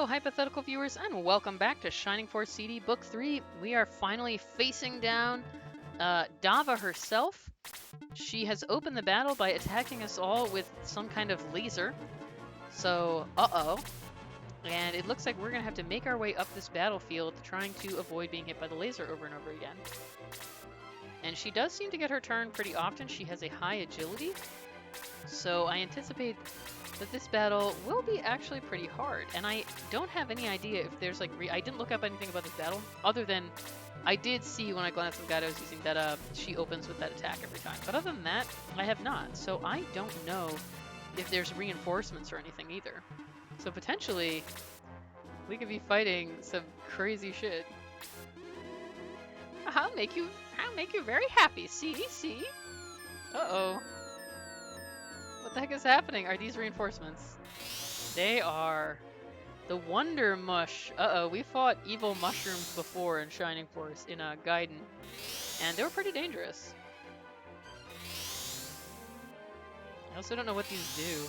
Hello, hypothetical viewers, and welcome back to Shining Force CD Book 3. We are finally facing down Dava herself. She has opened the battle by attacking us all with some kind of laser. So, uh-oh. And it looks like we're going to have to make our way up this battlefield trying to avoid being hit by the laser over and over again. And she does seem to get her turn pretty often. She has a high agility. So I anticipate that this battle will be actually pretty hard, and I don't have any idea if there's like I didn't look up anything about this battle other than I did see when I glanced at the guide I was using that she opens with that attack every time, but other than that I have not, so I don't know if there's reinforcements or anything either. So potentially we could be fighting some crazy shit. I'll make you very happy. See? Uh-oh. What the heck is happening? Are these reinforcements? They are the Wonder Mush. Uh-oh, we fought evil mushrooms before in Shining Force in Gaiden, and they were pretty dangerous. I also don't know what these do.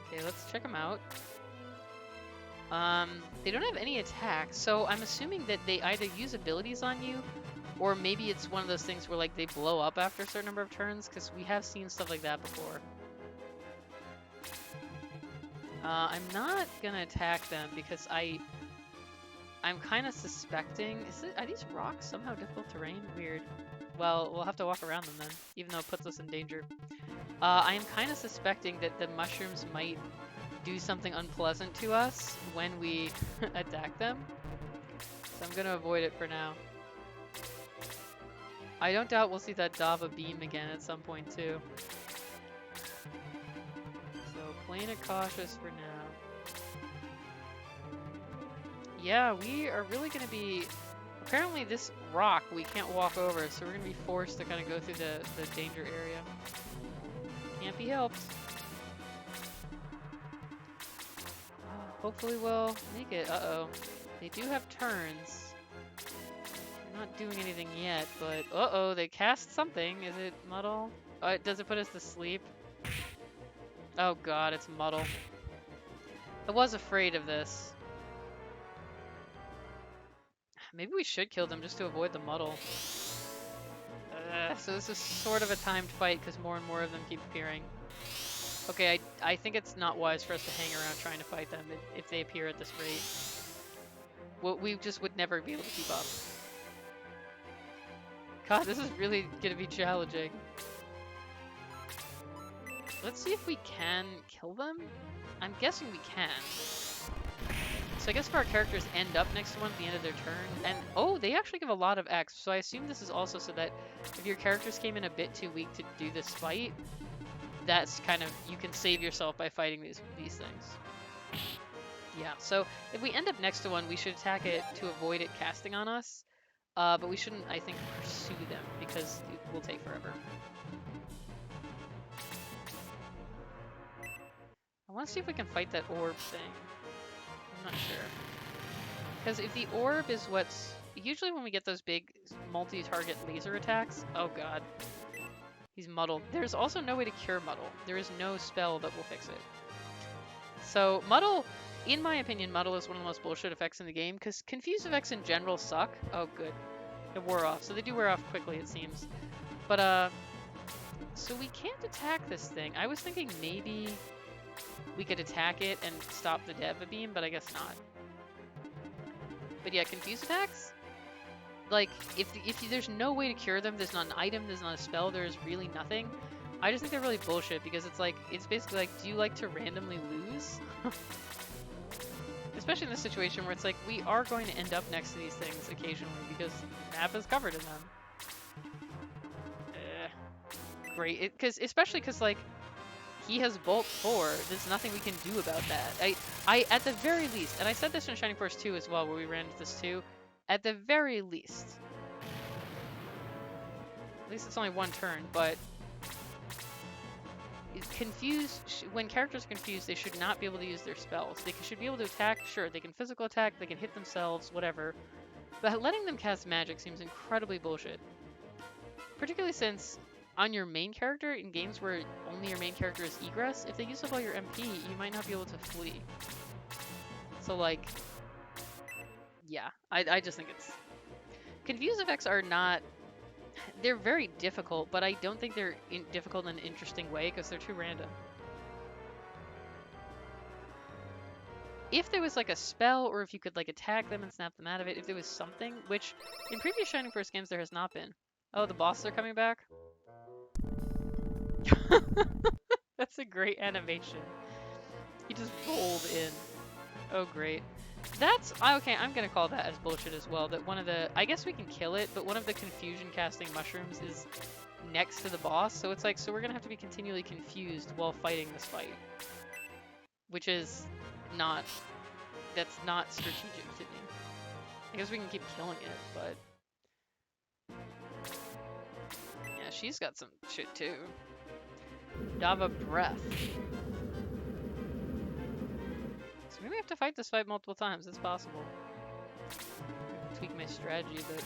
Okay, let's check them out. They don't have any attacks, so I'm assuming that they either use abilities on you, or maybe it's one of those things where like they blow up after a certain number of turns, because we have seen stuff like that before. I'm not gonna attack them because I'm kind of suspecting. Are these rocks somehow difficult terrain? Weird. Well, we'll have to walk around them then, even though it puts us in danger. I am kind of suspecting that the mushrooms might do something unpleasant to us when we attack them, so I'm gonna avoid it for now. I don't doubt we'll see that Dava beam again at some point too. So playing it cautious for now. Yeah, we are really going to be... Apparently this rock we can't walk over, so we're going to be forced to kind of go through the danger area. Can't be helped. Hopefully we'll make it. Uh-oh. They do have turns. Not doing anything yet, but uh-oh, they cast something. Is it Muddle? Does it put us to sleep? Oh god, it's Muddle. I was afraid of this. Maybe we should kill them just to avoid the Muddle. So this is sort of a timed fight because more and more of them keep appearing. Okay, I think it's not wise for us to hang around trying to fight them if they appear at this rate. Well, we just would never be able to keep up. God, this is really gonna be challenging. Let's see if we can kill them. I'm guessing we can. So I guess if our characters end up next to one at the end of their turn, and oh, they actually give a lot of X, so I assume this is also so that if your characters came in a bit too weak to do this fight, that's kind of, you can save yourself by fighting these things. Yeah, so if we end up next to one, we should attack it to avoid it casting on us. But we shouldn't, I think, pursue them because it will take forever. I want to see if we can fight that orb thing. I'm not sure. Because if the orb is what's... Usually when we get those big multi-target laser attacks... Oh god. He's muddled. There's also no way to cure Muddle. There is no spell that will fix it. So, Muddle... In my opinion, Muddle is one of the most bullshit effects in the game, because confused effects in general suck. Oh, good. It wore off. So they do wear off quickly, it seems. But, so we can't attack this thing. I was thinking maybe we could attack it and stop the Dava beam, but I guess not. But yeah, confused attacks? Like, if there's no way to cure them, there's not an item, there's not a spell, there's really nothing. I just think they're really bullshit, because it's like, it's basically like, do you like to randomly lose? Especially in this situation where it's like, we are going to end up next to these things occasionally because the map is covered in them. Great. Especially because, like, he has Bolt 4. There's nothing we can do about that. I at the very least, and I said this in Shining Force 2 as well, where we ran into this too, at the very least, at least it's only one turn, but confused, when characters are confused, they should not be able to use their spells. They should be able to attack, sure, they can physical attack, they can hit themselves, whatever, but letting them cast magic seems incredibly bullshit. Particularly since on your main character in games where only your main character is egress, if they use up all your MP, you might not be able to flee. So like, yeah, I just think it's... Confuse effects are not... They're very difficult, but I don't think they're difficult in an interesting way because they're too random. If there was like a spell, or if you could like attack them and snap them out of it, if there was something, which in previous Shining Force games there has not been. Oh, the bosses are coming back? That's a great animation. He just rolled in. Oh, great. That's... Okay, I'm gonna call that as bullshit as well. That one of the... I guess we can kill it, but one of the confusion casting mushrooms is next to the boss. So it's like, so we're gonna have to be continually confused while fighting this fight. Which is not... That's not strategic to me. I guess we can keep killing it, but... Yeah, she's got some shit too. Dava breath. So maybe I have to fight this fight multiple times. It's possible. Tweak my strategy a bit.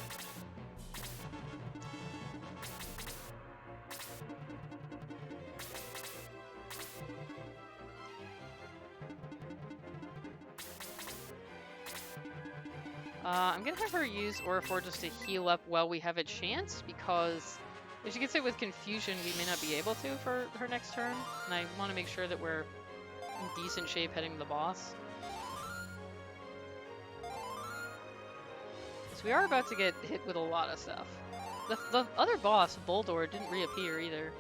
I'm gonna have her use Aura just to heal up while we have a chance, because if she gets hit with confusion, we may not be able to for her next turn, and I want to make sure that we're in decent shape heading to the boss. So we are about to get hit with a lot of stuff. The other boss, Boldor, didn't reappear either,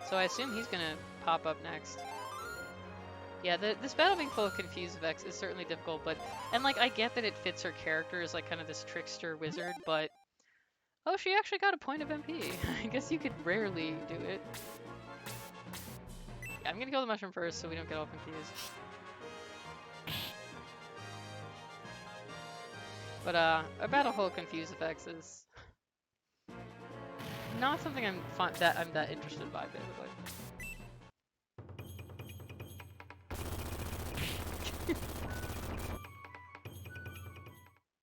so I assume he's gonna pop up next. Yeah, this battle being full of confused effects is certainly difficult, but... And, like, I get that it fits her character as, like, kind of this trickster wizard, but... Oh, she actually got a point of MP. I guess you could rarely do it. Yeah, I'm gonna kill the mushroom first so we don't get all confused. But, a battle full of confused effects is... not something I'm that interested by, basically.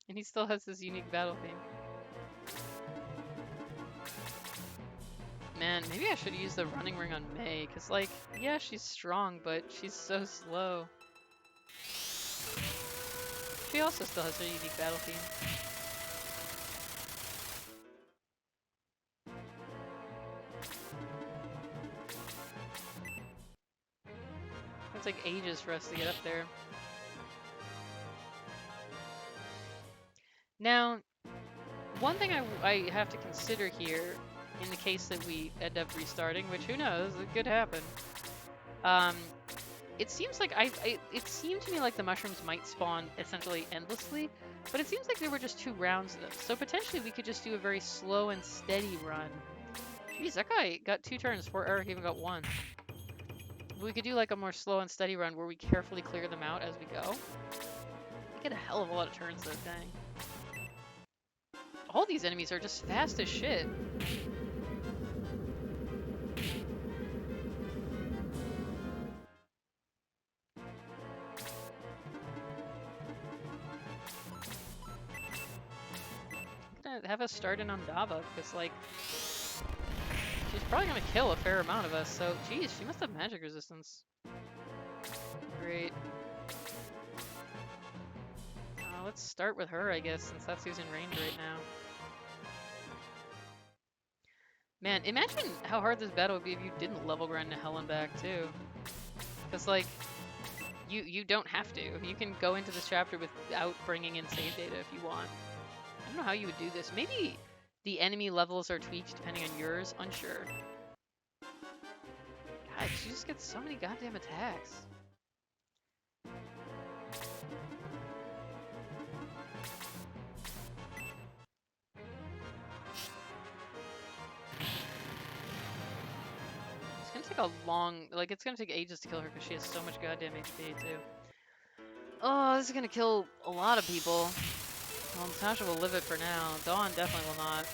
And he still has this unique battle theme. Man, maybe I should use the running ring on May, because, like, yeah, she's strong, but she's so slow. She also still has her unique battle theme. It's like ages for us to get up there. Now, one thing I have to consider here, in the case that we end up restarting, which who knows, it could happen. It seems like it seemed to me like the mushrooms might spawn essentially endlessly, but it seems like there were just 2 rounds of them. So potentially we could just do a very slow and steady run. Jeez, that guy got 2 turns before Eric even got 1. We could do like a more slow and steady run where we carefully clear them out as we go. We get a hell of a lot of turns though, dang. All these enemies are just fast as shit. I'm gonna have us start in on Dava, because, like, she's probably gonna kill a fair amount of us, so, geez, she must have magic resistance. Great. Let's start with her, I guess, since that's who's in range right now. Man, imagine how hard this battle would be if you didn't level grind to hell and back, too. Because, like, you don't have to. You can go into this chapter without bringing in save data if you want. I don't know how you would do this. Maybe the enemy levels are tweaked depending on yours. Unsure. God, she just gets so many goddamn attacks. It's gonna take a long... Like, it's gonna take ages to kill her because she has so much goddamn HP, too. Oh, this is gonna kill a lot of people. Well, Natasha will live it for now. Dawn definitely will not.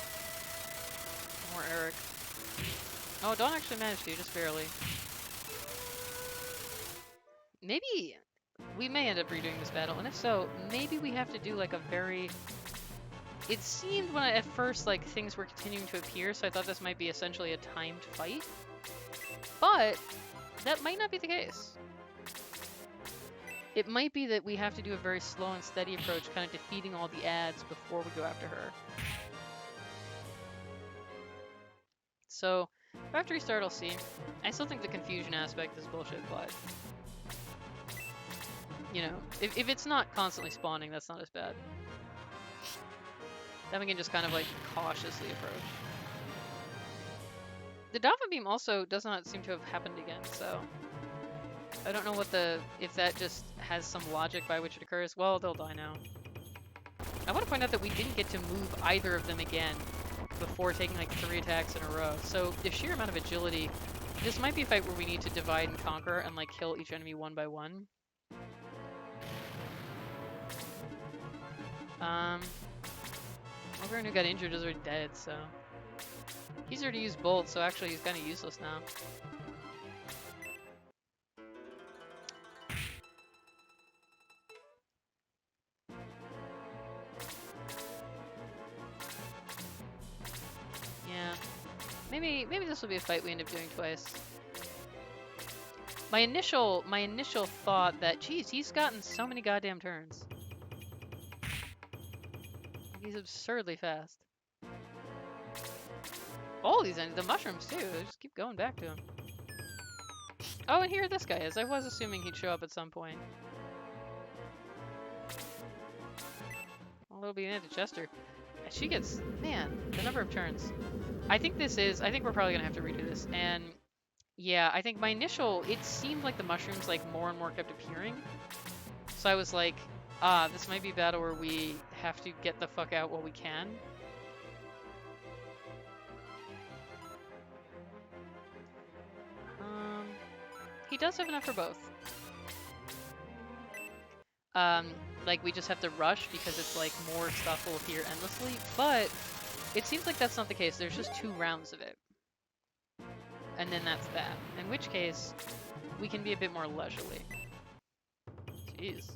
Or Eric. Oh, Dawn actually managed to, just barely. Maybe we may end up redoing this battle, and if so, maybe we have to do like a very It seemed when at first like things were continuing to appear, so I thought this might be essentially a timed fight. But that might not be the case. It might be that we have to do a very slow and steady approach, kind of defeating all the ads before we go after her. So, after we start, I'll see. I still think the confusion aspect is bullshit, but... You know, if it's not constantly spawning, that's not as bad. Then we can just kind of, like, cautiously approach. The Dava beam also does not seem to have happened again, so... I don't know what if that just has some logic by which it occurs. Well, they'll die now. I want to point out that we didn't get to move either of them again before taking like 3 attacks in a row. So the sheer amount of agility, this might be a fight where we need to divide and conquer and like kill each enemy one by one. Everyone who got injured is already dead, so... He's already used Bolt, so actually he's kind of useless now. Maybe this will be a fight we end up doing twice. My initial thought that, geez, he's gotten so many goddamn turns. He's absurdly fast. All these the mushrooms too. They just keep going back to him. Oh, and here this guy is. I was assuming he'd show up at some point. A little bit into Chester. She gets, man, the number of turns. I think we're probably gonna have to redo this. And yeah, I think my initial, it seemed like the mushrooms like more and more kept appearing. So I was like, this might be a battle where we have to get the fuck out while we can. He does have enough for both. Like we just have to rush because it's like more stuff will appear endlessly, but it seems like that's not the case. There's just 2 rounds of it. And then that's that. In which case, we can be a bit more leisurely. Jeez.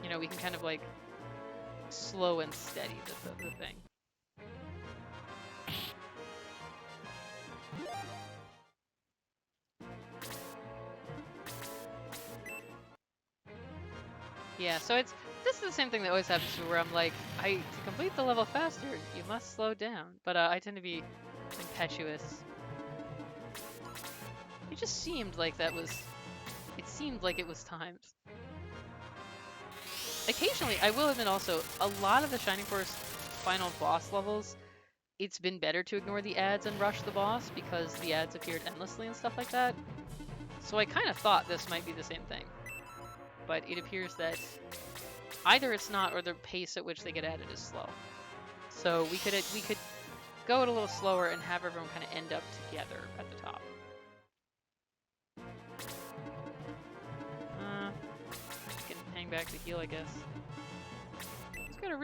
You know, we can kind of like slow and steady the thing. Yeah, so this is the same thing that always happens to me where I'm like, to complete the level faster, you must slow down. But I tend to be impetuous. It just seemed like it seemed like it was timed. Occasionally, I will admit also, a lot of the Shining Force final boss levels, it's been better to ignore the ads and rush the boss because the ads appeared endlessly and stuff like that. So I kind of thought this might be the same thing. But it appears that either it's not or the pace at which they get added is slow. So we could go it a little slower and have everyone kind of end up together at the top. Can hang back to heal, I guess. He's got a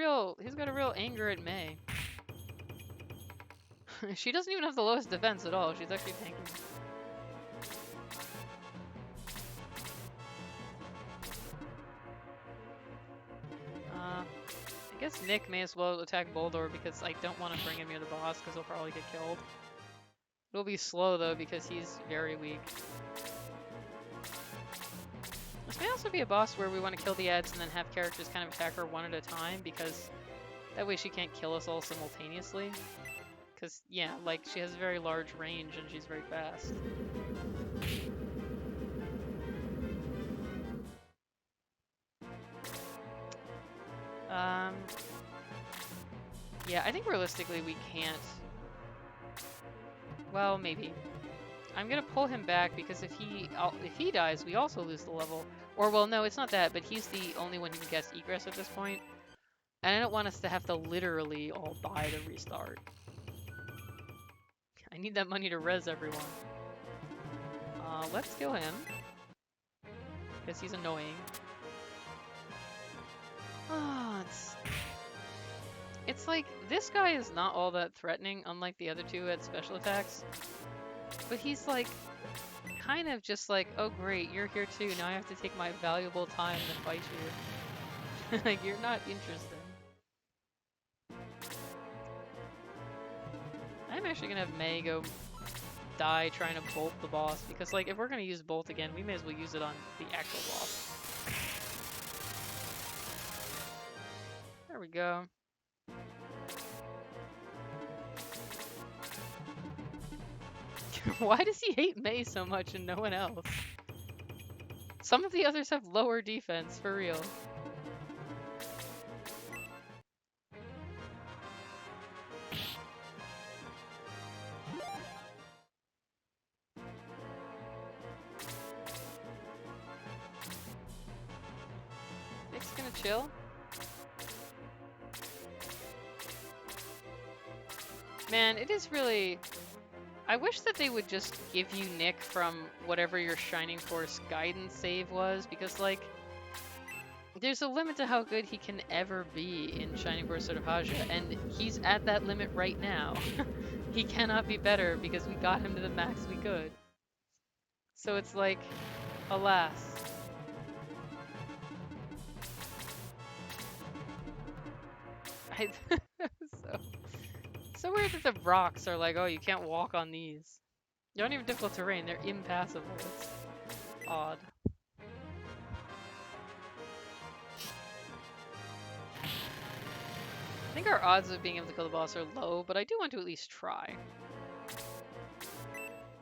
real anger at May. She doesn't even have the lowest defense at all. She's actually tanking. I guess Nick may as well attack Boldor because I don't want to bring him near the boss because he'll probably get killed. It'll be slow though because he's very weak. This may also be a boss where we want to kill the ads and then have characters kind of attack her one at a time because that way she can't kill us all simultaneously. Because, yeah, like, she has a very large range and she's very fast. Yeah, I think realistically we can't... Well, maybe. I'm gonna pull him back because if he dies, we also lose the level. Or, well, no, it's not that, but he's the only one who can guess egress at this point. And I don't want us to have to literally all die to restart. I need that money to res everyone. Let's kill him. Because he's annoying. It's like, this guy is not all that threatening, unlike the other two at special attacks. But he's like, kind of just like, oh great, you're here too, now I have to take my valuable time to fight you. Like, you're not interested. I'm actually gonna have May go die trying to bolt the boss, because, like, if we're gonna use bolt again, we may as well use it on the actual boss. There we go. Why does he hate May so much and no one else? Some of the others have lower defense, for real. Nick's gonna chill. Man, it is really... I wish that they would just give you Nick from whatever your Shining Force Gaiden save was, because, like, there's a limit to how good he can ever be in Shining Force Suitably, and he's at that limit right now. He cannot be better because we got him to the max we could. So it's like, alas. So weird that the rocks are like, oh, you can't walk on these. They're not even difficult terrain, they're impassable. It's odd. I think our odds of being able to kill the boss are low, but I do want to at least try.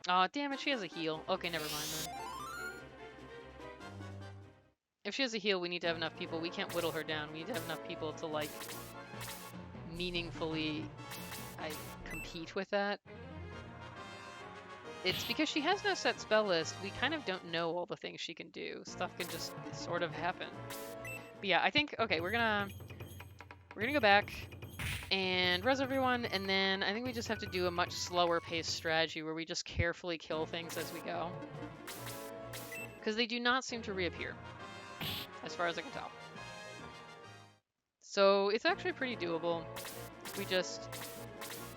Aw, damn it, she has a heal. Okay, never mind then. If she has a heal, we need to have enough people. We can't whittle her down. We need to have enough people to, like, meaningfully compete with that. It's because she has no set spell list, we kind of don't know all the things she can do. Stuff can just sort of happen. But yeah, I think, okay, we're gonna go back and res everyone, and then I think we just have to do a much slower paced strategy where we just carefully kill things as we go. Because they do not seem to reappear, as far as I can tell. So it's actually pretty doable. We just,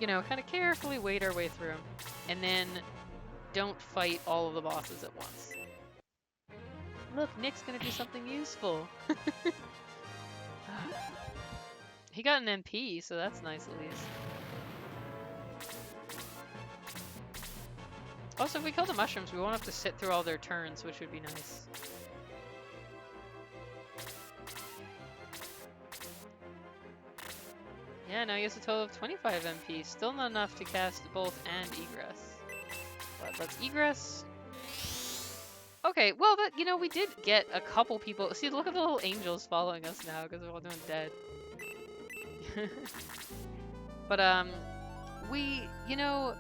you know, kind of carefully wade our way through, and then don't fight all of the bosses at once. Look, Nick's gonna do something useful. He got an MP, so that's nice at least. Also, if we kill the mushrooms, we won't have to sit through all their turns, which would be nice. Yeah, now he has a total of 25 MP. Still not enough to cast both and egress. But let's egress. Okay, well, that, you know, we did get a couple people. See, look at the little angels following us now because they're all doing dead. But, we, you know,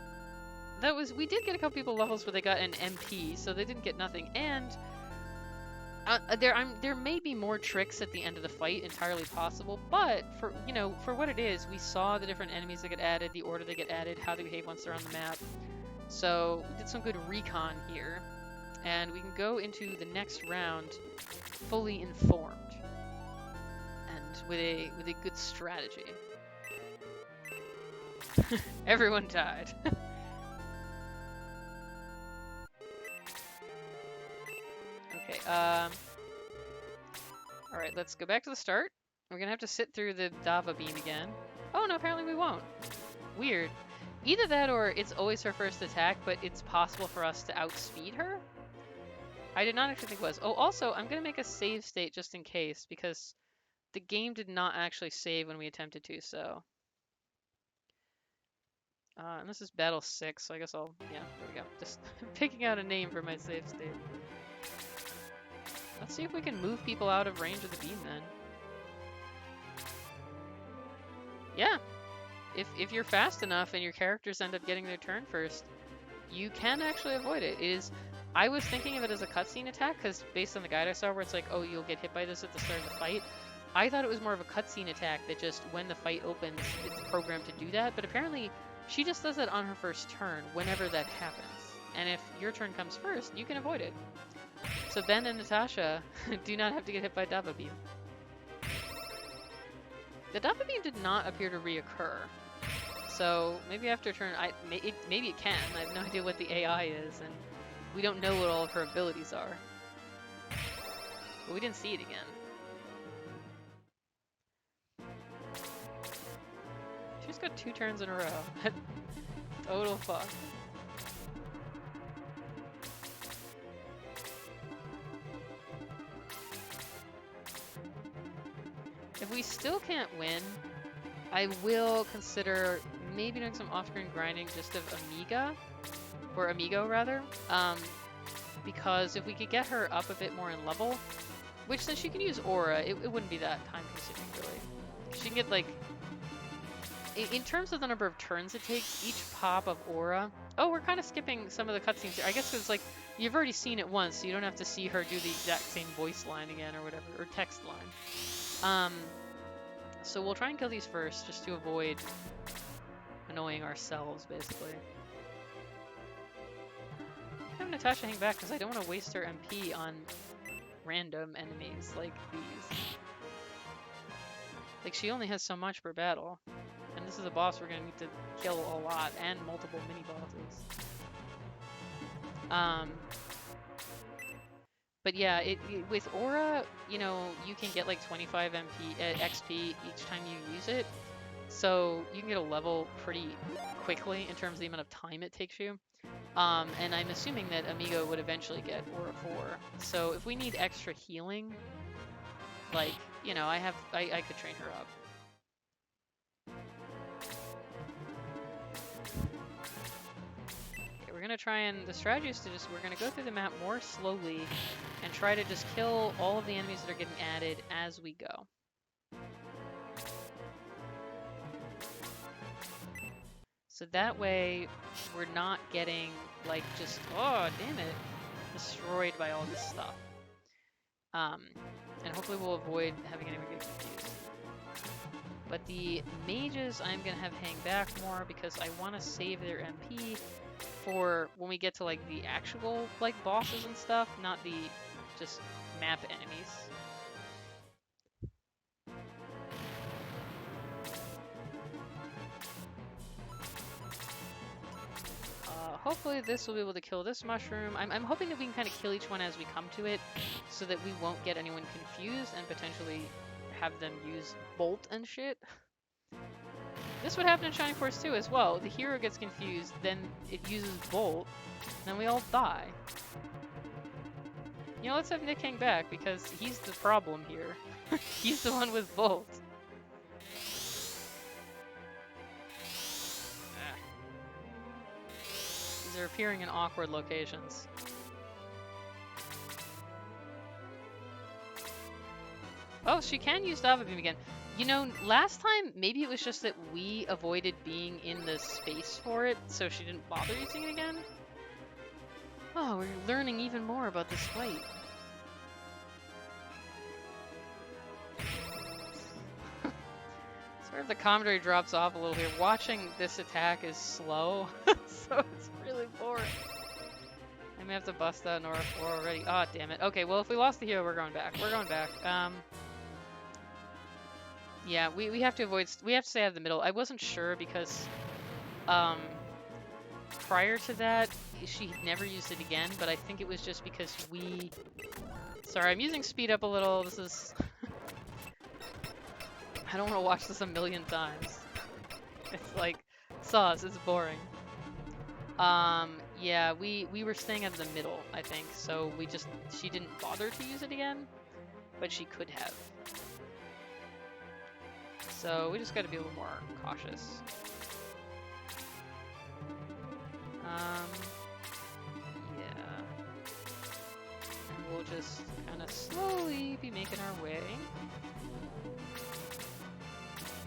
we did get a couple people levels where they got an MP, so they didn't get nothing. And there may be more tricks at the end of the fight, entirely possible, but for, you know, for what it is, we saw the different enemies that get added, the order they get added, how they behave once they're on the map. So we did some good recon here, and we can go into the next round fully informed and with a good strategy. Everyone died. Okay, alright, let's go back to the start. We're gonna have to sit through the Dava beam again. Oh no, apparently we won't. Weird. Either that or it's always her first attack, but it's possible for us to outspeed her? I did not actually think it was. Oh, also, I'm gonna make a save state just in case, because the game did not actually save when we attempted to, so... and this is Battle 6, so I guess I'll... Yeah, there we go. Just picking out a name for my save state. Let's see if we can move people out of range of the beam, then. Yeah. If you're fast enough and your characters end up getting their turn first, you can actually avoid it. I was thinking of it as a cutscene attack, because based on the guide I saw where it's like, oh, you'll get hit by this at the start of the fight, I thought it was more of a cutscene attack that just, when the fight opens, it's programmed to do that, but apparently she just does it on her first turn, whenever that happens. And if your turn comes first, you can avoid it. So Ben and Natasha do not have to get hit by Dava Beam. The Dava Beam did not appear to reoccur. So maybe after turn, maybe it can. I have no idea what the AI is, and we don't know what all of her abilities are. But we didn't see it again. She's got 2 turns in a row. Total fuck. If we still can't win, I will consider maybe doing some off-screen grinding just of Amiga, or Amigo rather, because if we could get her up a bit more in level, which since she can use Aura, it wouldn't be that time-consuming really. She can get like, in terms of the number of turns it takes, each pop of Aura. Oh, we're kind of skipping some of the cutscenes here. I guess it's like you've already seen it once, so you don't have to see her do the exact same voice line again or whatever, or text line. So we'll try and kill these first, just to avoid annoying ourselves, basically. I have Natasha hang back because I don't want to waste her MP on random enemies like these. Like, she only has so much per battle. And this is a boss we're going to need to kill a lot, and multiple mini-bosses. But yeah, with Aura, you know, you can get like 25 XP each time you use it. So you can get a level pretty quickly in terms of the amount of time it takes you. And I'm assuming that Amigo would eventually get Aura 4. So if we need extra healing, like, you know, I could train her up. Okay, we're gonna try and, the strategy is to just, we're gonna go through the map more slowly and try to just kill all of the enemies that are getting added as we go. So that way, we're not getting, like, just, oh, damn it, destroyed by all this stuff. And hopefully we'll avoid having anyone get confused. But the mages, I'm going to have hang back more because I want to save their MP for when we get to, like, the actual, like, bosses and stuff, not the just map enemies. Hopefully this will be able to kill this mushroom. I'm hoping that we can kind of kill each one as we come to it so that we won't get anyone confused and potentially have them use Bolt and shit. This would happen in Shining Force 2 as well. The hero gets confused, then it uses Bolt, and then we all die. You know, let's have Nick hang back because he's the problem here. He's the one with Bolt. They're appearing in awkward locations. Oh, she can use Dava Beam again. You know, last time, maybe it was just that we avoided being in the space for it, so she didn't bother using it again? Oh, we're learning even more about this fight. Sort of the commentary drops off a little here. Watching this attack is slow, so it's really boring. I may have to bust out Nora 4 already. Ah, oh, damn it. Okay, well, if we lost the hero, we're going back. We're going back. Yeah, we have to avoid... We have to stay out of the middle. I wasn't sure because... prior to that, she had never used it again, but I think it was just because we... Sorry, I'm using speed up a little. This is... I don't want to watch this a million times. It's like sauce, it's boring. Yeah, we were staying out of the middle, I think, so she didn't bother to use it again, but she could have. So we just gotta be a little more cautious. Yeah. And we'll just kind of slowly be making our way.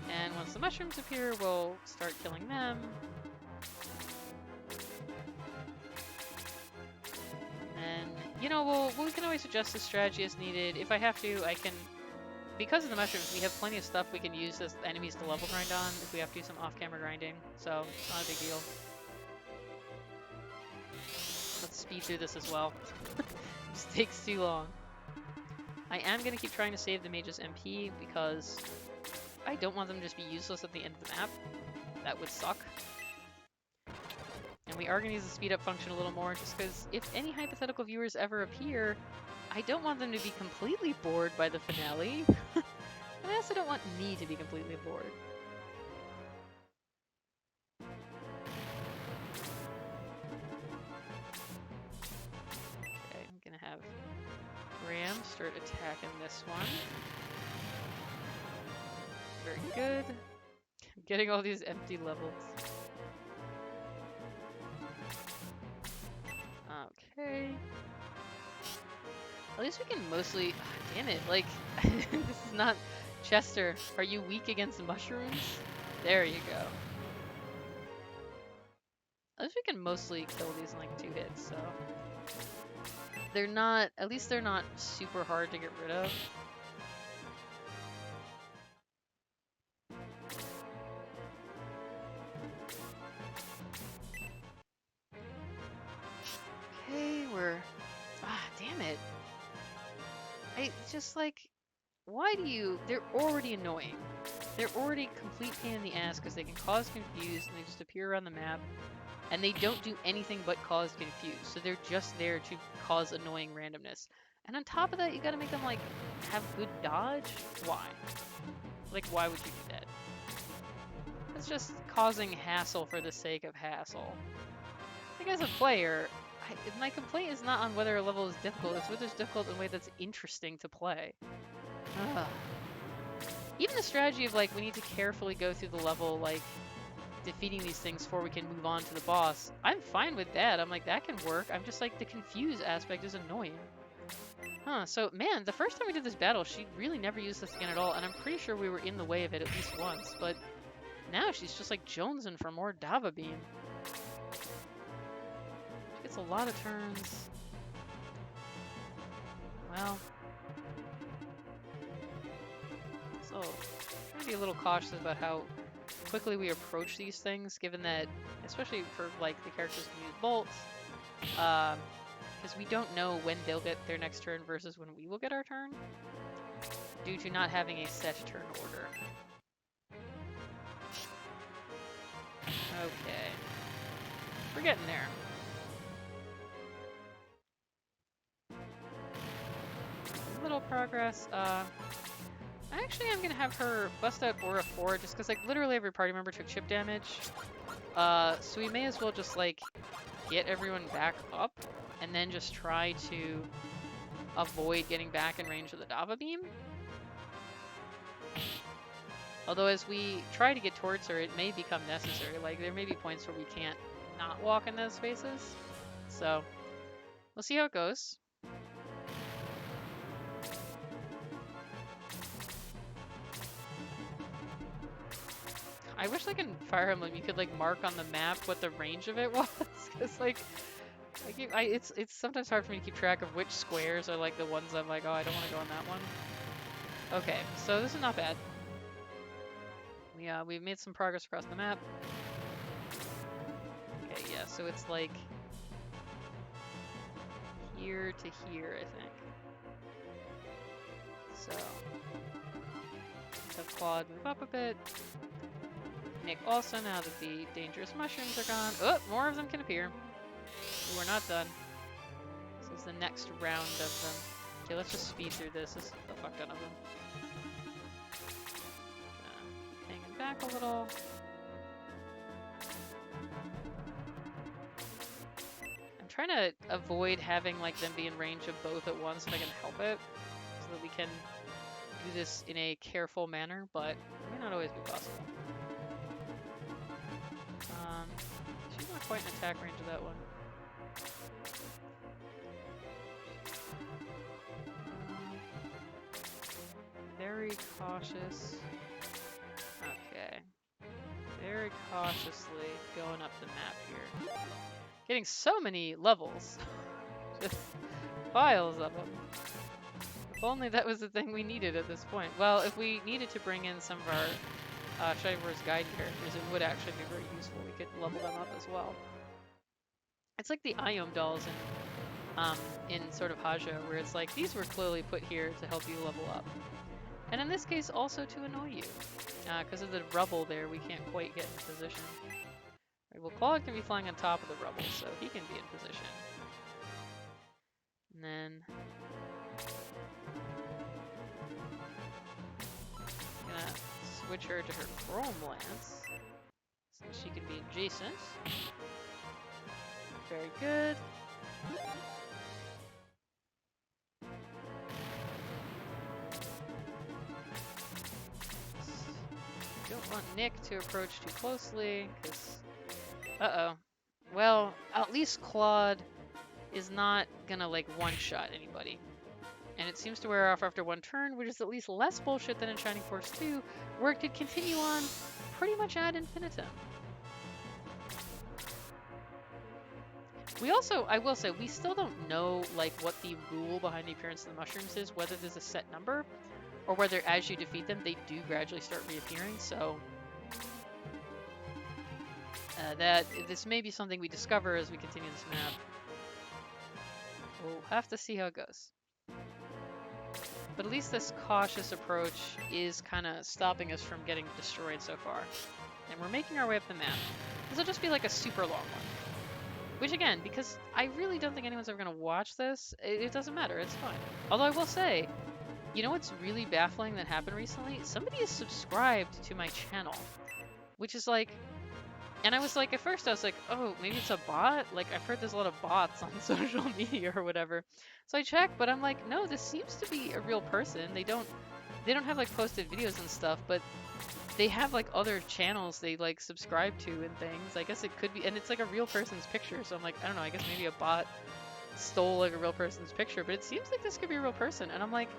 And once the mushrooms appear, we'll start killing them. And, you know, we can always adjust the strategy as needed. If I have to, I can... Because of the mushrooms, we have plenty of stuff we can use as enemies to level grind on if we have to do some off-camera grinding. So, it's not a big deal. Let's speed through this as well. Just takes too long. I am going to keep trying to save the mage's MP because... I don't want them to just be useless at the end of the map. That would suck. And we are going to use the speed up function a little more just because if any hypothetical viewers ever appear, I don't want them to be completely bored by the finale. And I also don't want me to be completely bored. start attacking this one. Very good. I'm getting all these empty levels. Okay. At least we can mostly... Oh, damn it, like, this is not... Chester, are you weak against mushrooms? There you go. At least we can mostly kill these in like 2 hits, so... They're not... At least they're not super hard to get rid of. Okay, we're... Ah, damn it. I just like... Why do you... They're already annoying. They're already complete pain in the ass because they can cause confuse and they just appear around the map. And they don't do anything but cause confuse. So they're just there to cause annoying randomness. And on top of that, you gotta make them, like, have good dodge? Why? Like, why would you do that? It's just causing hassle for the sake of hassle. Like, as a player, my complaint is not on whether a level is difficult, it's whether it's difficult in a way that's interesting to play. Ugh. Even the strategy of, like, we need to carefully go through the level, like, defeating these things before we can move on to the boss. I'm fine with that. I'm like, that can work. I'm just like, the confuse aspect is annoying. Huh, so, man, the first time we did this battle, she really never used this again at all, and I'm pretty sure we were in the way of it at least once, but now she's just like jonesing for more Dava Beam. She gets a lot of turns. Well... So, trying to be a little cautious about how quickly we approach these things, given that, especially for like the characters who use bolts, because we don't know when they'll get their next turn versus when we will get our turn, due to not having a set turn order. Okay. We're getting there. Little progress. Actually, I'm gonna have her bust out Aura 4 just because, like, literally every party member took chip damage. So we may as well just, like, get everyone back up and then just try to avoid getting back in range of the Dava Beam. Although as we try to get towards her, it may become necessary. Like, there may be points where we can't not walk in those spaces. So, we'll see how it goes. I wish, like, in Fire Emblem you could, like, mark on the map what the range of it was, because, like, it's sometimes hard for me to keep track of which squares are, like, the ones I'm like, oh, I don't want to go on that one. Okay, so this is not bad. We've made some progress across the map. Okay, yeah, so it's, like, here to here, I think. So, have Claude move up a bit. Nick also, now that the dangerous mushrooms are gone. Oh, more of them can appear. We're not done. This is the next round of them. Okay, let's just speed through this. This is a fuck ton of them. Hanging back a little. I'm trying to avoid having like them be in range of both at once if I can help it, so that we can do this in a careful manner, but it may not always be possible. She's not quite in attack range of that one. Very cautious. Okay. Very cautiously going up the map here. Getting so many levels. Just piles of them. If only that was the thing we needed at this point. Well, if we needed to bring in some of our Shining Force Gaiden characters, it would actually be very useful. We could level them up as well. It's like the Iom dolls in sort of Hajo, where it's like, these were clearly put here to help you level up. And in this case, also to annoy you. Because of the rubble there, we can't quite get in position. Right, well, Claude can be flying on top of the rubble, so he can be in position. And then... gonna switch her to her Chrome Lance, so she can be adjacent. Very good. want Nick to approach too closely, because... Uh-oh. Well, at least Claude is not gonna, like, one-shot anybody. And it seems to wear off after one turn, which is at least less bullshit than in Shining Force 2, where it could continue on pretty much ad infinitum. We also, I will say, we still don't know, like, what the rule behind the appearance of the mushrooms is, whether there's a set number, or whether as you defeat them, they do gradually start reappearing, so... this may be something we discover as we continue this map. We'll have to see how it goes. But at least this cautious approach is kind of stopping us from getting destroyed so far. And we're making our way up the map. This will just be like a super long one. Which again, because I really don't think anyone's ever going to watch this, it doesn't matter, it's fine. Although I will say, you know what's really baffling that happened recently? Somebody is subscribed to my channel. Which is like... And I was like, at first I was like, oh, maybe it's a bot? Like, I've heard there's a lot of bots on social media or whatever. So I checked, but I'm like, no, this seems to be a real person. They don't have, like, posted videos and stuff, but they have, like, other channels they, like, subscribe to and things. I guess it could be, and it's, like, a real person's picture, so I'm like, I don't know, I guess maybe a bot stole, like, a real person's picture, but it seems like this could be a real person. And I'm like,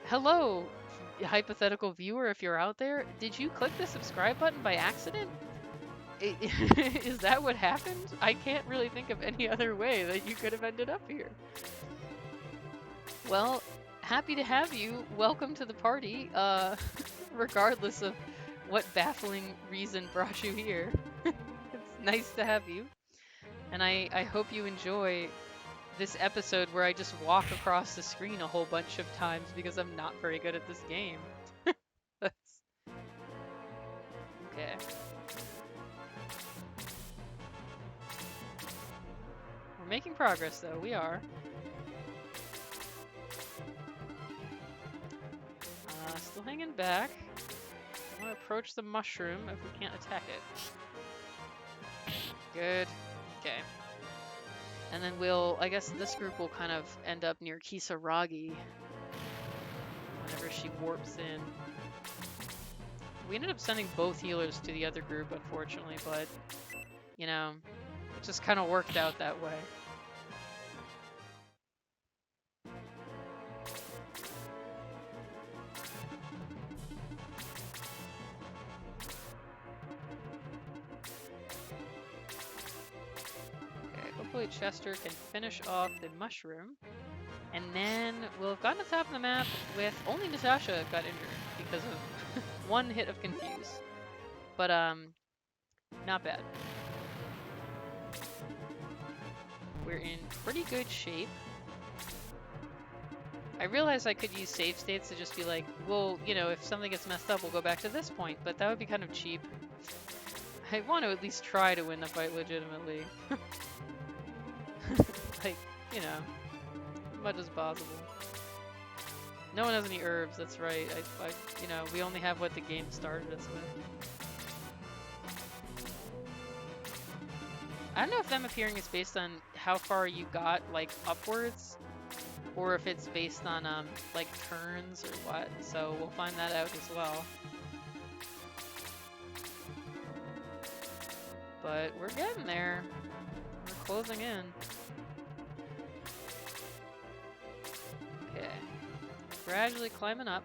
hello, hypothetical viewer, if you're out there, did you click the subscribe button by accident? Is that what happened? I can't really think of any other way that you could have ended up here. Well, happy to have you. Welcome to the party, regardless of what baffling reason brought you here. It's nice to have you. And I hope you enjoy this episode where I just walk across the screen a whole bunch of times because I'm not very good at this game. Okay. We're making progress though, we are. Still hanging back. I want to approach the mushroom if we can't attack it. Good. Okay. And then I guess this group will kind of end up near Kisaragi whenever she warps in. We ended up sending both healers to the other group, unfortunately, but, you know, it just kind of worked out that way. Hopefully Chester can finish off the mushroom, and then we'll have gotten to the top of the map with only Natasha got injured because of one hit of Confuse. But, not bad. We're in pretty good shape. I realized I could use save states to just be like, well, you know, if something gets messed up, we'll go back to this point, but that would be kind of cheap. I want to at least try to win the fight legitimately. Like, you know, as much as possible. No one has any herbs, that's right. You know, we only have what the game started us with. I don't know if them appearing is based on how far you got, like, upwards, or if it's based on, like, turns or what. So we'll find that out as well. But we're getting there. We're closing in. Okay. Gradually climbing up.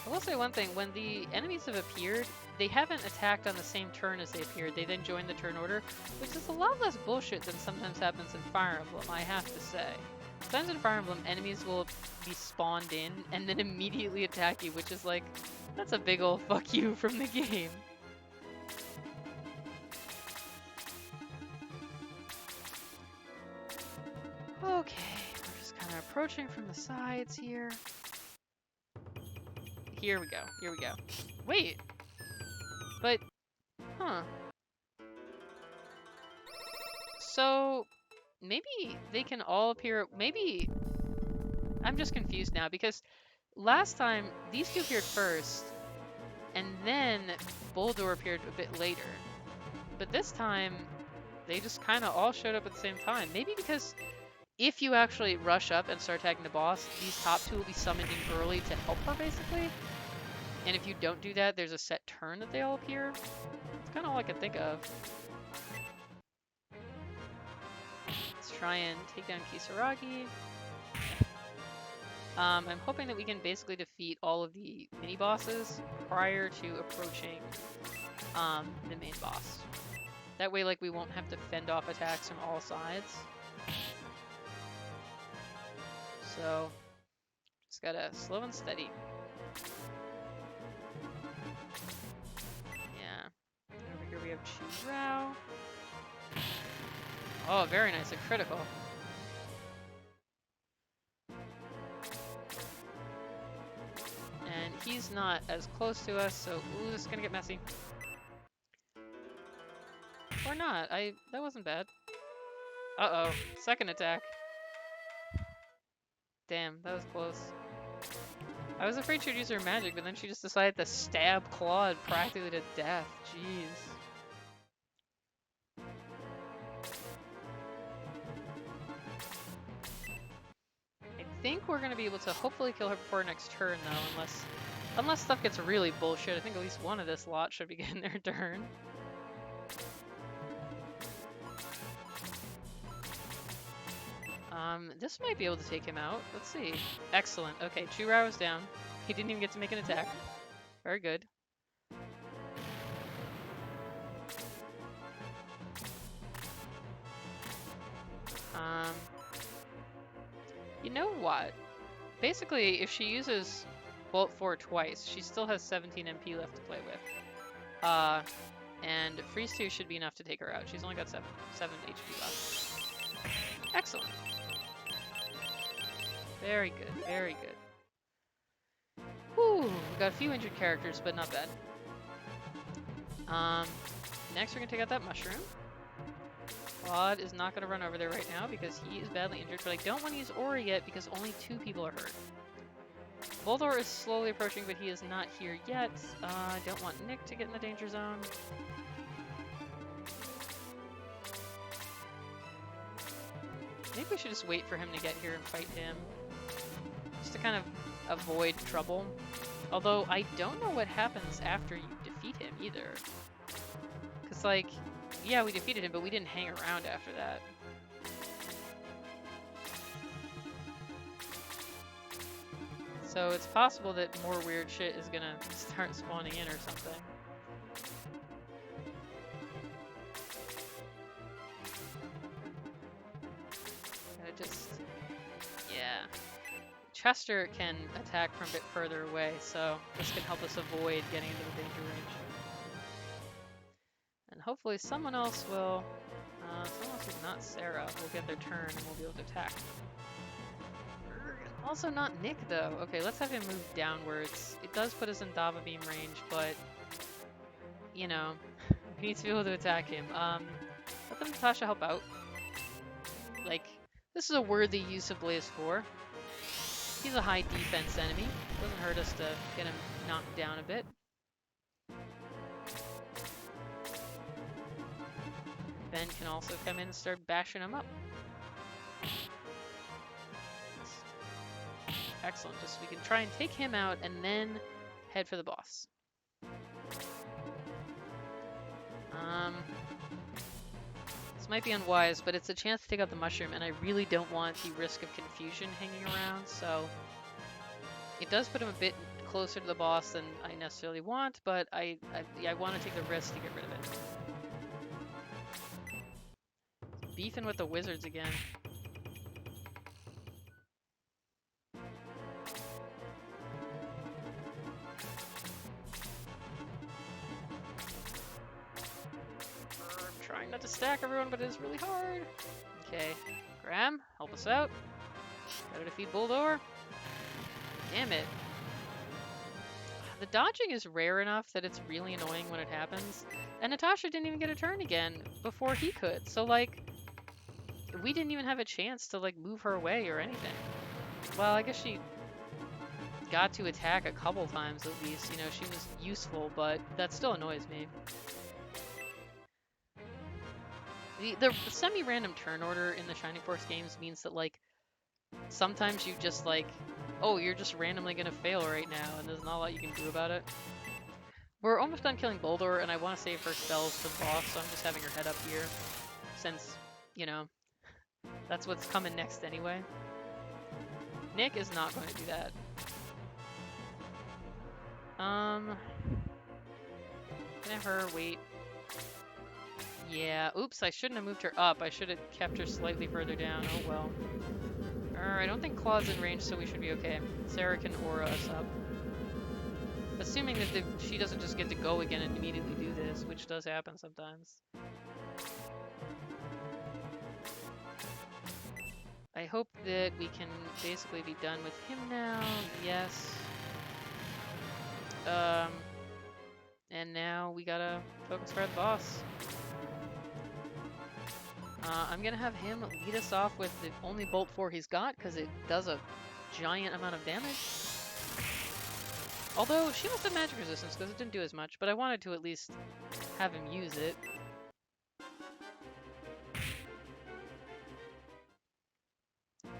I will say one thing, when the enemies have appeared, they haven't attacked on the same turn as they appeared. They then join the turn order, which is a lot less bullshit than sometimes happens in Fire Emblem, I have to say. Sometimes in Fire Emblem, enemies will be spawned in and then immediately attack you, which is like, that's a big ol' fuck you from the game. Okay, we're just kind of approaching from the sides here. Here we go, here we go. Wait! But, huh. So, maybe they can all appear, maybe, I'm just confused now, because last time, these two appeared first, and then Boldor appeared a bit later. But this time, they just kind of all showed up at the same time. Maybe because if you actually rush up and start attacking the boss, these top two will be summoned in early to help her, basically. And if you don't do that, there's a set turn that they all appear. It's kind of all I can think of. Let's try and take down Kisaragi. I'm hoping that we can basically defeat all of the mini-bosses prior to approaching the main boss. That way, like, we won't have to fend off attacks from all sides. So, just gotta slow and steady. Yeah. Over here we have Chu Rao. Oh, very nice, a critical. And he's not as close to us, so ooh, this is gonna get messy. Or not, that wasn't bad. Uh-oh, second attack. Damn, that was close. I was afraid she'd use her magic, but then she just decided to stab Claude practically to death. Jeez. I think we're gonna be able to hopefully kill her before next turn, though, unless stuff gets really bullshit. I think at least one of this lot should be getting their turn. This might be able to take him out. Let's see. Excellent. Okay, Chu Rao is down. He didn't even get to make an attack. Very good. You know what? Basically, if she uses Bolt 4 twice, she still has 17 MP left to play with. And Freeze 2 should be enough to take her out. She's only got 7 HP left. Excellent. Very good, very good. Whew, we got a few injured characters, but not bad. Next we're gonna take out that mushroom. Claude is not gonna run over there right now because he is badly injured, but I don't want to use Ori yet because only 2 people are hurt. Voldor is slowly approaching, but he is not here yet. I don't want Nick to get in the danger zone. Maybe we should just wait for him to get here and fight him. Just to kind of avoid trouble. Although, I don't know what happens after you defeat him, either. Because, like, yeah, we defeated him, but we didn't hang around after that. So it's possible that more weird shit is gonna start spawning in or something. Yeah. Chester can attack from a bit further away, so this can help us avoid getting into the danger range. And hopefully someone else will, someone else who's not Sarah will get their turn and we'll be able to attack. Also not Nick, though. Okay, let's have him move downwards. It does put us in Dava beam range, but, you know, we need to be able to attack him. Let the Natasha help out. Like, this is a worthy use of Blaze 4. He's a high defense enemy. Doesn't hurt us to get him knocked down a bit. Ben can also come in and start bashing him up. Excellent. Just we can try and take him out and then head for the boss. This might be unwise, but it's a chance to take out the mushroom, and I really don't want the risk of confusion hanging around, so it does put him a bit closer to the boss than I necessarily want, but I want to take the risk to get rid of it. Beefing with the wizards again. Trying not to stack everyone, but it is really hard. Okay, Graham, help us out. Gotta defeat Bulldor. Damn it. The dodging is rare enough that it's really annoying when it happens. And Natasha didn't even get a turn again before he could. So, like, we didn't even have a chance to, like, move her away or anything. Well, I guess she got to attack a couple times at least. You know, she was useful, but that still annoys me. The semi-random turn order in the Shining Force games means that, like, sometimes you just, like, oh, you're just randomly gonna fail right now, and there's not a lot you can do about it. We're almost done killing Boulder, and I want to save her spells for the boss, so I'm just having her head up here, since, you know, that's what's coming next anyway. Nick is not going to do that. Can I have her wait? Yeah, oops, I shouldn't have moved her up. I should have kept her slightly further down. Oh well. I don't think Claw's in range, so we should be okay. Sarah can aura us up. Assuming that she doesn't just get to go again and immediately do this, which does happen sometimes. I hope that we can basically be done with him now. Yes. And now we gotta focus for the boss. I'm gonna have him lead us off with the only Bolt 4 he's got, because it does a giant amount of damage. Although, she must have magic resistance, because it didn't do as much, but I wanted to at least have him use it.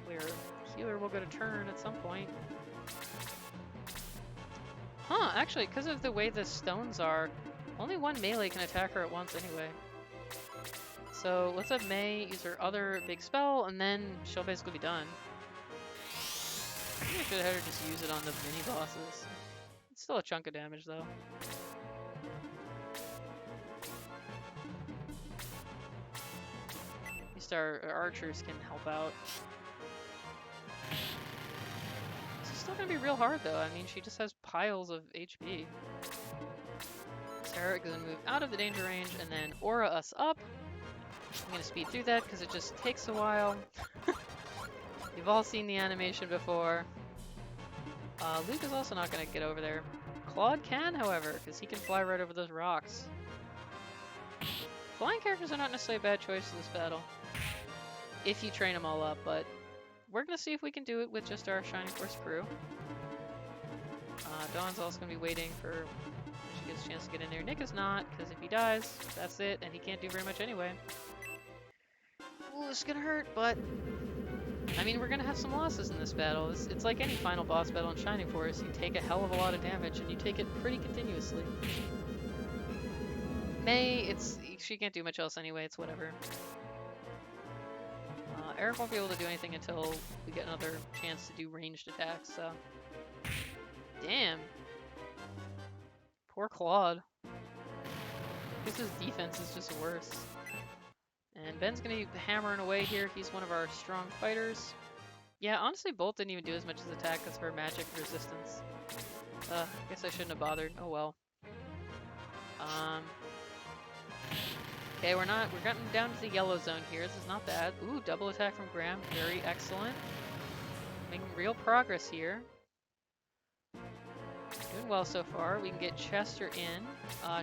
Where healer will get a turn at some point. Huh, actually, because of the way the stones are, only one melee can attack her at once anyway. So let's have May use her other big spell, and then she'll basically be done. Maybe I should have her just use it on the mini-bosses. It's still a chunk of damage, though. At least our archers can help out. This is still gonna be real hard, though. I mean, she just has piles of HP. Sarah is gonna move out of the danger range, and then aura us up. I'm gonna speed through that because it just takes a while. You've all seen the animation before. Luke is also not gonna get over there. Claude can, however, because he can fly right over those rocks. Flying characters are not necessarily a bad choice in this battle, if you train them all up, but we're gonna see if we can do it with just our Shining Force crew. Dawn's also gonna be waiting for when she gets a chance to get in there. Nick is not, because if he dies, that's it, and he can't do very much anyway. Ooh, this is gonna hurt, but I mean, we're gonna have some losses in this battle. It's like any final boss battle in Shining Force. You take a hell of a lot of damage, and you take it pretty continuously. May, she can't do much else anyway, it's whatever. Eric won't be able to do anything until we get another chance to do ranged attacks, so... Damn. Poor Claude. I guess his defense is just worse. And Ben's gonna be hammering away here. He's one of our strong fighters. Yeah, honestly, Bolt didn't even do as much as attack as her magic resistance. I guess I shouldn't have bothered. Oh well. Okay, we're getting down to the yellow zone here. This is not bad. Ooh, double attack from Graham. Very excellent. Making real progress here. Doing well so far. We can get Chester in.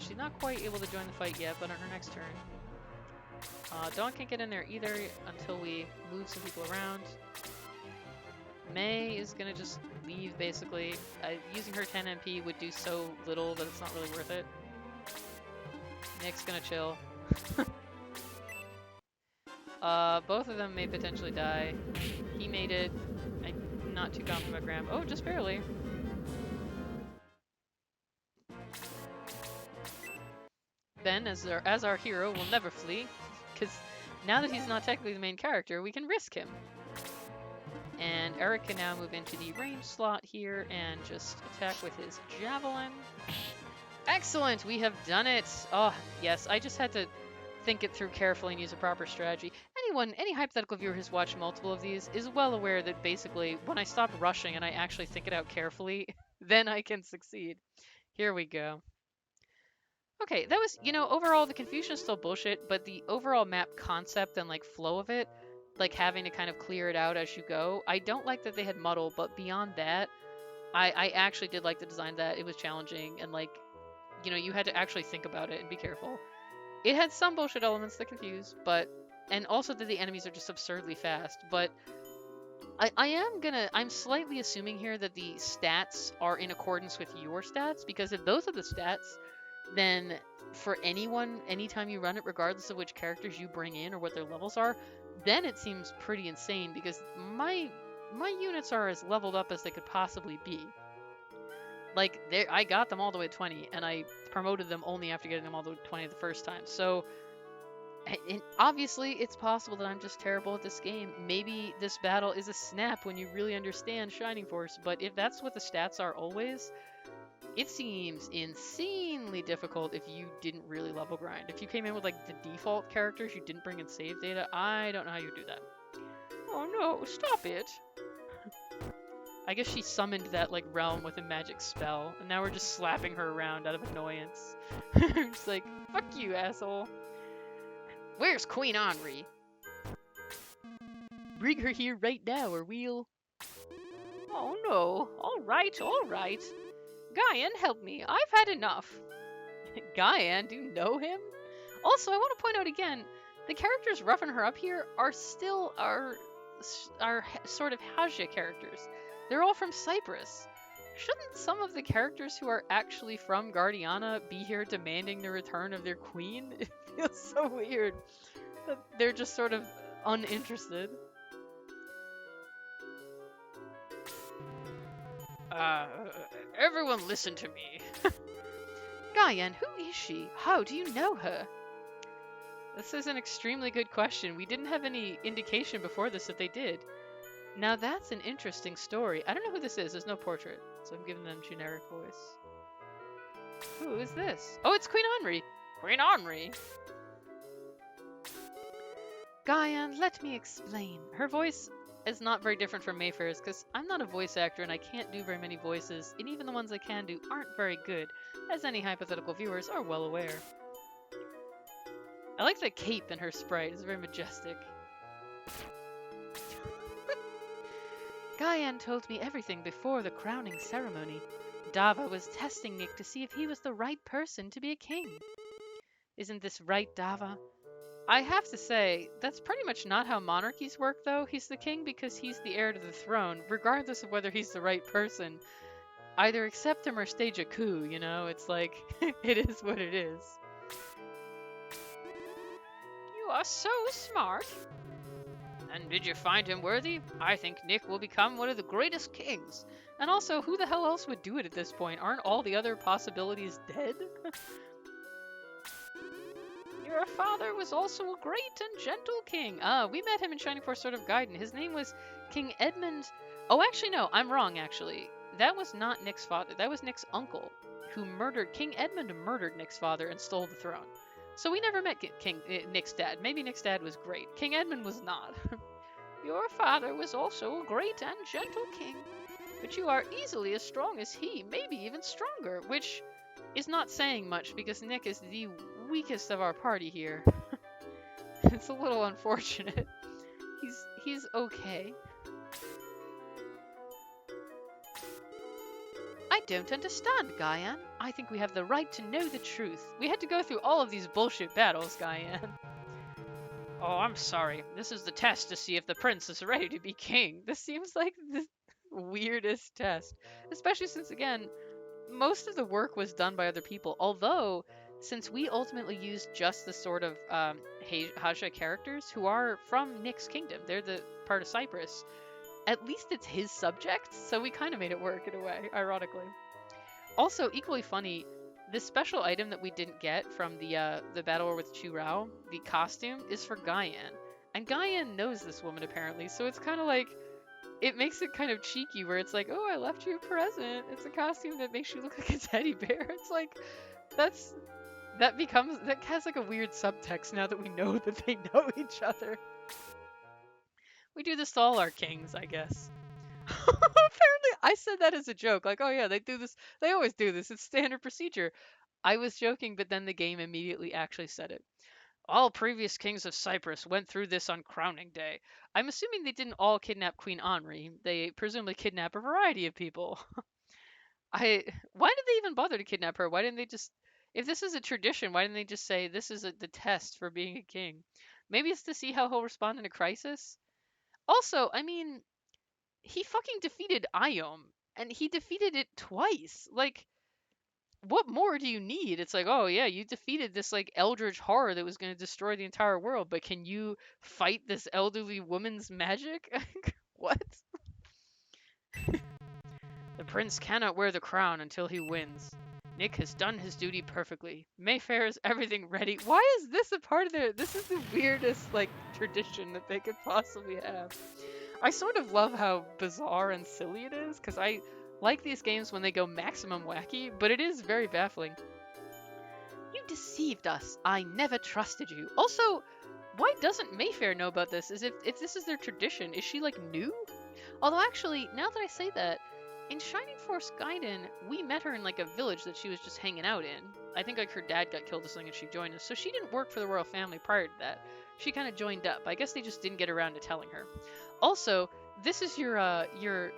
She's not quite able to join the fight yet, but on her next turn. Dawn can't get in there either until we move some people around. May is gonna just leave, basically. Using her 10 MP would do so little that it's not really worth it. Nick's gonna chill. Both of them may potentially die. He made it. I'm not too confident about Graham. Oh, just barely. Ben, as our hero, will never flee, because now that he's not technically the main character, we can risk him. And Eric can now move into the range slot here and just attack with his javelin. Excellent! We have done it! Oh, yes, I just had to think it through carefully and use a proper strategy. Any hypothetical viewer who's watched multiple of these is well aware that basically, when I stop rushing and I actually think it out carefully, then I can succeed. Here we go. Okay, that was, overall the confusion is still bullshit, but the overall map concept and, like, flow of it, like, having to kind of clear it out as you go, I don't like that they had muddle, but beyond that, I actually did like the design that. It was challenging, and, like, you had to actually think about it and be careful. It had some bullshit elements that confuse, and also that the enemies are just absurdly fast, but I'm slightly assuming here that the stats are in accordance with your stats, because if those are the stats, then for anyone, anytime you run it, regardless of which characters you bring in or what their levels are, then it seems pretty insane because my units are as leveled up as they could possibly be. Like I got them all the way to 20, and I promoted them only after getting them all the way to 20 the first time. So and obviously, it's possible that I'm just terrible at this game. Maybe this battle is a snap when you really understand Shining Force, but if that's what the stats are always, it seems insanely difficult if you didn't really level grind. If you came in with like the default characters, you didn't bring in save data, I don't know how you do that. Oh no, stop it! I guess she summoned that like realm with a magic spell, and now we're just slapping her around out of annoyance. It's like, fuck you, asshole. Where's Queen Henri? Bring her here right now, or we'll... Oh no. All right. Gaiden, help me. I've had enough. Gaiden, do you know him? Also, I want to point out again, the characters roughing her up here are still our sort of Haja characters. They're all from Cyprus. Shouldn't some of the characters who are actually from Guardiana be here demanding the return of their queen? It feels so weird that they're just sort of uninterested. Uh, everyone listen to me. Gaiden, who is she? How do you know her? This is an extremely good question. We didn't have any indication before this that they did. Now that's an interesting story. I don't know who this is. There's no portrait, so I'm giving them generic voice. Who is this? Oh, it's Queen Henri. Queen Henri. Gaiden, let me explain. Her voice is not very different from Mayfair's because I'm not a voice actor and I can't do very many voices, and even the ones I can do aren't very good, as any hypothetical viewers are well aware. I like the cape in her sprite. It's very majestic. Gaiden told me everything before the crowning ceremony. Dava was testing Nick to see if he was the right person to be a king. Isn't this right, Dava? I have to say, that's pretty much not how monarchies work, though. He's the king because he's the heir to the throne, regardless of whether he's the right person. Either accept him or stage a coup, you know? It's like, it is what it is. You are so smart. And did you find him worthy? I think Nick will become one of the greatest kings. And also, who the hell else would do it at this point? Aren't all the other possibilities dead? Your father was also a great and gentle king. We met him in Shining Force Sword of Gaiden. His name was King Edmund... Oh, actually, no. I'm wrong, actually. That was not Nick's father. That was Nick's uncle, who murdered... King Edmund murdered Nick's father and stole the throne. So we never met Nick's dad. Maybe Nick's dad was great. King Edmund was not. Your father was also a great and gentle king, but you are easily as strong as he, maybe even stronger, which is not saying much because Nick is the weakest of our party here. It's a little unfortunate. He's okay. I don't understand, Gaiden. I think we have the right to know the truth. We had to go through all of these bullshit battles, Gaiden. Oh, I'm sorry. This is the test to see if the prince is ready to be king. This seems like the weirdest test. Especially since, again, most of the work was done by other people. Although, since we ultimately used just the sort of Haja characters who are from Nick's kingdom, they're the part of Cyprus, at least it's his subjects, so we kind of made it work in a way, ironically. Also, equally funny, this special item that we didn't get from the Battle War with Chu Rao, the costume, is for Gaiden. And Gaiden knows this woman, apparently, so it's kind of like, it makes it kind of cheeky, where it's like, oh, I left you a present. It's a costume that makes you look like a teddy bear. It's like, that has like a weird subtext now that we know that they know each other. We do this to all our kings, I guess. Apparently, I said that as a joke. Like, oh yeah, they do this. They always do this. It's standard procedure. I was joking, but then the game immediately actually said it. All previous kings of Cyprus went through this on crowning day. I'm assuming they didn't all kidnap Queen Henri. They presumably kidnap a variety of people. Why did they even bother to kidnap her? Why didn't they just, if this is a tradition, why didn't they just say this is the test for being a king? Maybe it's to see how he'll respond in a crisis. Also, I mean, he fucking defeated Iom, and he defeated it twice. Like, what more do you need? It's like, oh yeah, you defeated this like eldritch horror that was going to destroy the entire world, but can you fight this elderly woman's magic? What? The prince cannot wear the crown until he wins. Nick has done his duty perfectly. Mayfair's everything ready. Why is this a part of their... This is the weirdest, like, tradition that they could possibly have. I sort of love how bizarre and silly it is, because I like these games when they go maximum wacky, but it is very baffling. You deceived us. I never trusted you. Also, why doesn't Mayfair know about this? As if this is their tradition. Is she, like, new? Although, actually, now that I say that, in Shining Force Gaiden, we met her in, like, a village that she was just hanging out in. I think, like, her dad got killed or something and she joined us. So she didn't work for the royal family prior to that. She kind of joined up. I guess they just didn't get around to telling her. Also, this is your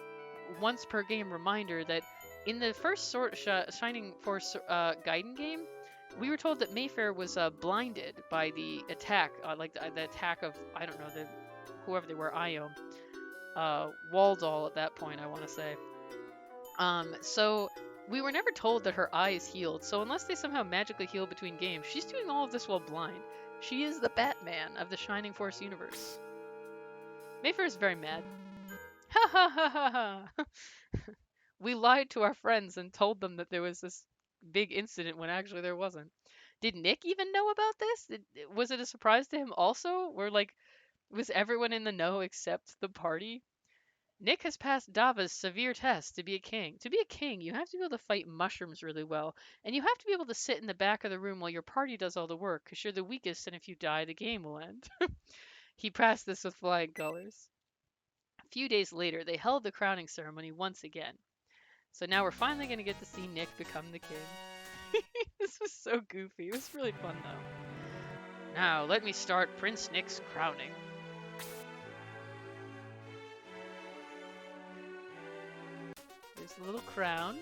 once per game reminder that in the first Shining Force Gaiden game, we were told that Mayfair was blinded by the attack, like the attack of, I don't know, whoever they were, Iom. Waldall at that point, I want to say. So we were never told that her eye is healed, so unless they somehow magically heal between games, she's doing all of this while blind. She is the Batman of the Shining Force universe. Mayfair is very mad. Ha ha ha ha ha! We lied to our friends and told them that there was this big incident when actually there wasn't. Did Nick even know about this? Was it a surprise to him also? Was everyone in the know except the party? Nick has passed Dava's severe test to be a king. To be a king, you have to be able to fight mushrooms really well, and you have to be able to sit in the back of the room while your party does all the work, because you're the weakest, and if you die, the game will end. He passed this with flying colors. A few days later, they held the crowning ceremony once again. So now we're finally going to get to see Nick become the king. This was so goofy. It was really fun, though. Now, let me start Prince Nick's crowning. There's the little crown.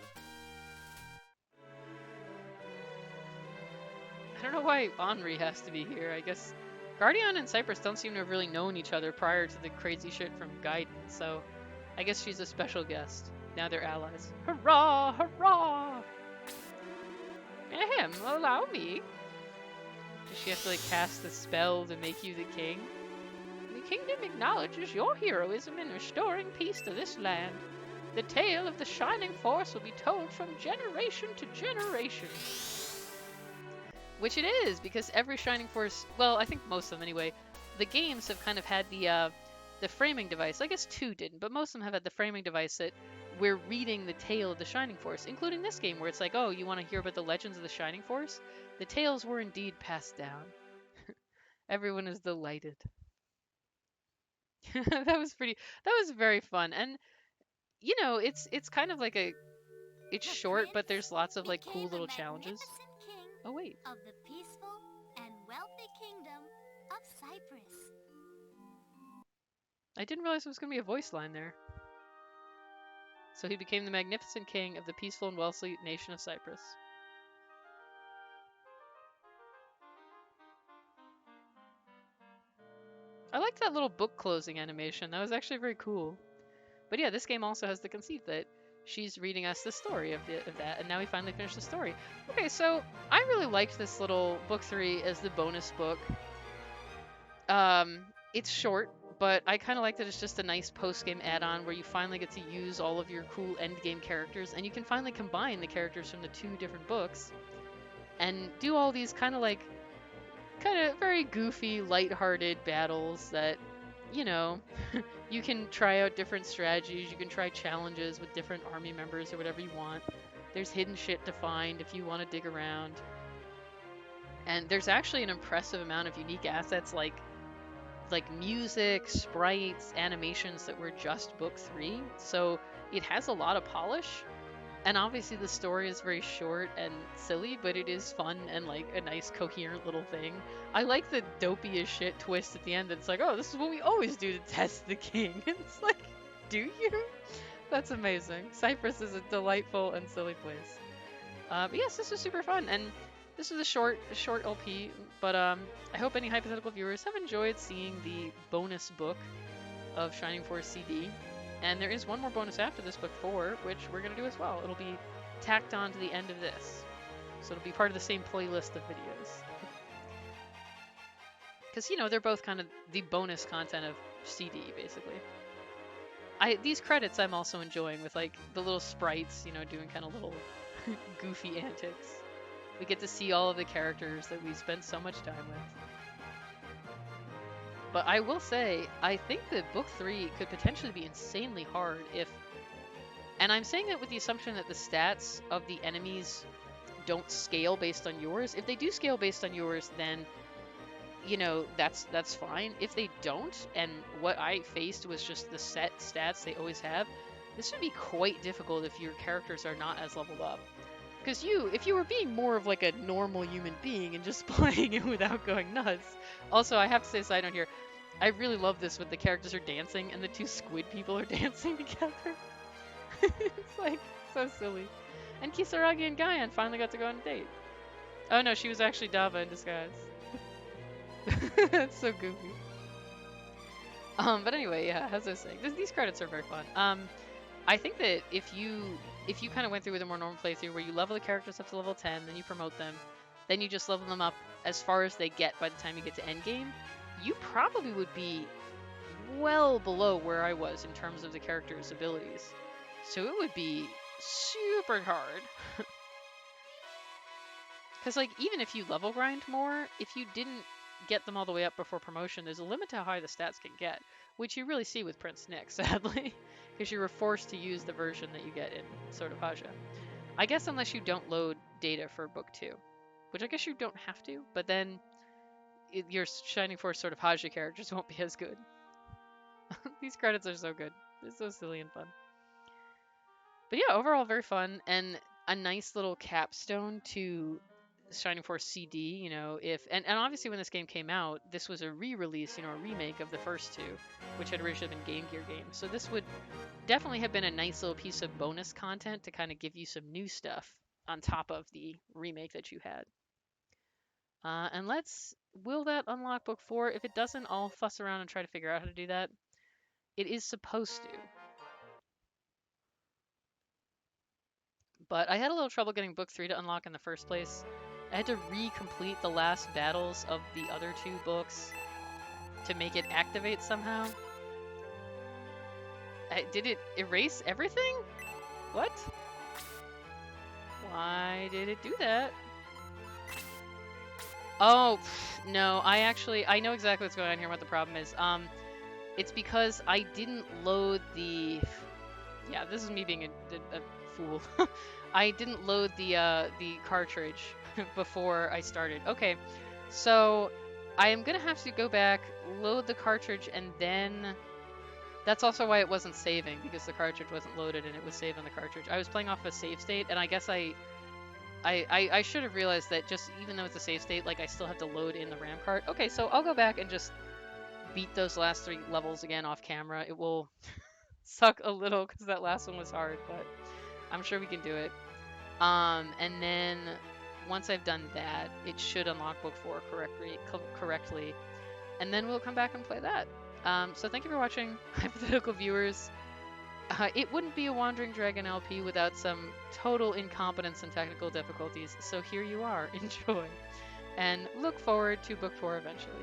I don't know why Henri has to be here. I guess Guardian and Cypress don't seem to have really known each other prior to the crazy shit from Gaiden, so I guess she's a special guest. Now they're allies. Hurrah! Hurrah! Ahem, allow me. Does she have to, like, cast the spell to make you the king? The kingdom acknowledges your heroism in restoring peace to this land. The tale of the Shining Force will be told from generation to generation. Which it is, because every Shining Force, well, I think most of them anyway, the games have kind of had the framing device. I guess 2 didn't, but most of them have had the framing device that we're reading the tale of the Shining Force, including this game where it's like, oh, you want to hear about the legends of the Shining Force? The tales were indeed passed down. Everyone is delighted. That was very fun. And, you know, it's kind of like it's short, but there's lots of, like, cool little challenges. Oh, wait. Of the peaceful and wealthy kingdom of Cyprus. I didn't realize there was going to be a voice line there. So he became the magnificent king of the peaceful and wealthy nation of Cyprus. I liked that little book closing animation. That was actually very cool. But yeah, this game also has the conceit that she's reading us the story of that, and now we finally finished the story. Okay, so I really liked this little book 3 as the bonus book. It's short, but I kind of like that it's just a nice post-game add-on where you finally get to use all of your cool end-game characters, and you can finally combine the characters from the 2 different books and do all these kind of very goofy, light-hearted battles that, you know, you can try out different strategies, you can try challenges with different army members or whatever you want. There's hidden shit to find if you want to dig around. And there's actually an impressive amount of unique assets like music, sprites, animations that were just book 3. So it has a lot of polish. And obviously the story is very short and silly, but it is fun and like a nice coherent little thing. I like the dopey as shit twist at the end that's like, oh, this is what we always do to test the king. It's like, do you? That's amazing. Cyprus is a delightful and silly place. But yes, this was super fun, and this was a short LP, but I hope any hypothetical viewers have enjoyed seeing the bonus book of Shining Force CD. And there is one more bonus after this, book 4, which we're going to do as well. It'll be tacked on to the end of this. So it'll be part of the same playlist of videos. Because, you know, they're both kind of the bonus content of CD, basically. These credits I'm also enjoying with, like, the little sprites, you know, doing kind of little goofy antics. We get to see all of the characters that we spent so much time with. But I will say, I think that Book 3 could potentially be insanely hard if... And I'm saying that with the assumption that the stats of the enemies don't scale based on yours. If they do scale based on yours, then, you know, that's fine. If they don't, and what I faced was just the set stats they always have, this would be quite difficult if your characters are not as leveled up. Because if you were being more of like a normal human being and just playing it without going nuts. Also, I have to say a side note here, I really love this when the characters are dancing and the two squid people are dancing together. It's like so silly. And Kisaragi and Gaiden finally got to go on a date. Oh no, she was actually Dava in disguise. That's so goofy. But anyway, yeah, as I was saying, these credits are very fun. I think that if you kind of went through with a more normal playthrough where you level the characters up to level 10, then you promote them, then you just level them up as far as they get by the time you get to endgame, you probably would be well below where I was in terms of the character's abilities. So it would be super hard. Because, like, even if you level grind more, if you didn't get them all the way up before promotion, there's a limit to how high the stats can get, which you really see with Prince Nick, sadly, because you were forced to use the version that you get in Sword of Haja. I guess unless you don't load data for Book 2, which I guess you don't have to, but then your Shining Force Sword of Haja characters won't be as good. These credits are so good. They're so silly and fun. But yeah, overall very fun, and a nice little capstone to Shining Force CD, you know, and obviously when this game came out, this was a re-release, you know, a remake of the first two, which had originally been Game Gear games. So this would definitely have been a nice little piece of bonus content to kind of give you some new stuff on top of the remake that you had. And will that unlock Book 4? If it doesn't, I'll fuss around and try to figure out how to do that. It is supposed to. But I had a little trouble getting Book 3 to unlock in the first place. I had to re-complete the last battles of the other two books to make it activate somehow. Did it erase everything? What? Why did it do that? Oh, no, I know exactly what's going on here, what the problem is. It's because I didn't load the... Yeah, this is me being a fool. I didn't load the cartridge before I started. Okay, so I am gonna have to go back, load the cartridge, and then... That's also why it wasn't saving, because the cartridge wasn't loaded and it was saved on the cartridge. I was playing off a save state, and I guess I should have realized that just even though it's a save state, like I still have to load in the RAM card. Okay, so I'll go back and just beat those last 3 levels again off camera. It will suck a little because that last one was hard, but I'm sure we can do it. And then once I've done that, it should unlock Book 4 correctly, and then we'll come back and play that. So thank you for watching, hypothetical viewers. It wouldn't be a Wandering Dragon LP without some total incompetence and technical difficulties, so here you are. Enjoy. And look forward to Book 4 eventually.